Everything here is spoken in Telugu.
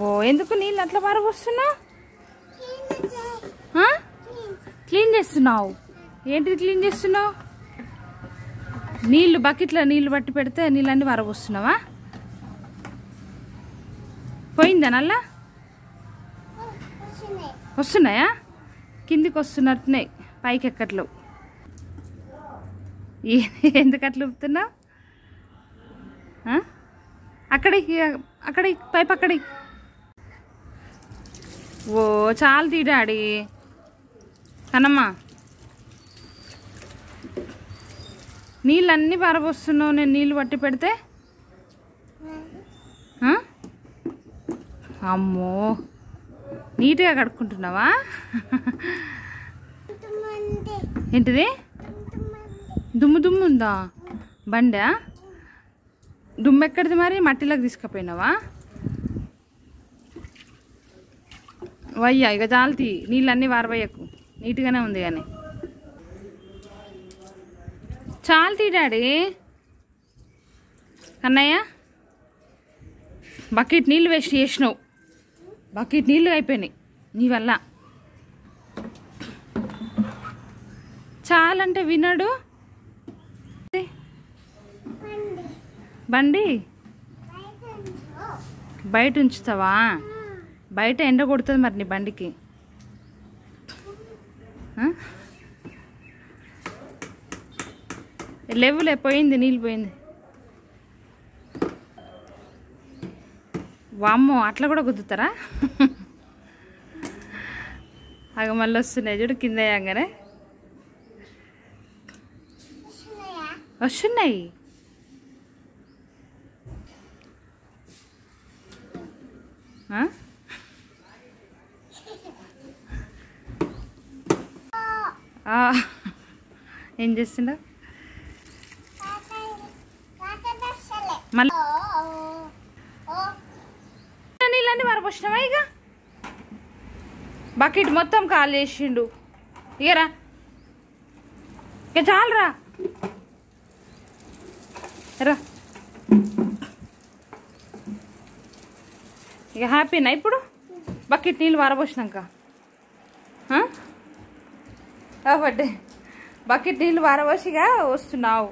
ఓ ఎందుకు నీళ్ళు అట్లా పారబోస్తున్నావు? క్లీన్ చేస్తున్నావు? ఏంటిది క్లీన్ చేస్తున్నావు? నీళ్ళు బకెట్లో నీళ్ళు పట్టి పెడితే నీళ్ళన్నీ పారబోస్తున్నావా? పోయిందా నల్లా? వస్తున్నాయా? కిందికి వస్తున్నట్టున్నాయి, పైకి ఎక్కట్లు. ఎందుకు అట్లా ఊపుతున్నావు? అక్కడికి పైపు అక్కడికి. ఓ చాలా తీడాడి కనమ్మా, నీళ్ళన్నీ పారబోస్తున్నావు. నేను నీళ్ళు పట్టి పెడితే అమ్మో, నీట్గా కడుక్కుంటున్నావా? ఏంటిది? దుమ్ము దుమ్ము ఉందా? బండా? దుమ్ము ఎక్కడిది మరి? మట్టిలోకి తీసుకుపోయినావా? వయ్యా ఇక జాలతీ, నీళ్ళన్నీ వారవయ్యకు, నీట్గానే ఉంది కానీ. చాలు డాడీ. కన్నయ్య బకెట్ నీళ్ళు వేస్ట్ చేసినావు, బకెట్ నీళ్ళు అయిపోయినాయి నీ వల్ల. చాలంటే వినడు. బండి బయట ఉంచుతావా? బయట ఎండ కొడుతుంది మరి నీ బండికి. లేవులే, పోయింది, నీళ్ళు పోయింది. వామ్మో, అట్లా కూడా గుద్దుతారా? అగ మళ్ళీ వస్తున్నాయి చూడు, కింద అయ్యాంగానే వస్తున్నాయి. ఏం చేస్తుండ మళ్ళీ? నీళ్ళన్నీ వరపోసినావా? ఇక బకెట్ మొత్తం ఖాళీ చేసిండు. ఇకరా, ఇక చాలరా, రా. ఇక హ్యాపీనా ఇప్పుడు బకెట్ నీళ్ళు వారబోసినాక? కాబట్టి బకెట్ నీళ్ళు వారబోసిగా వస్తున్నావు.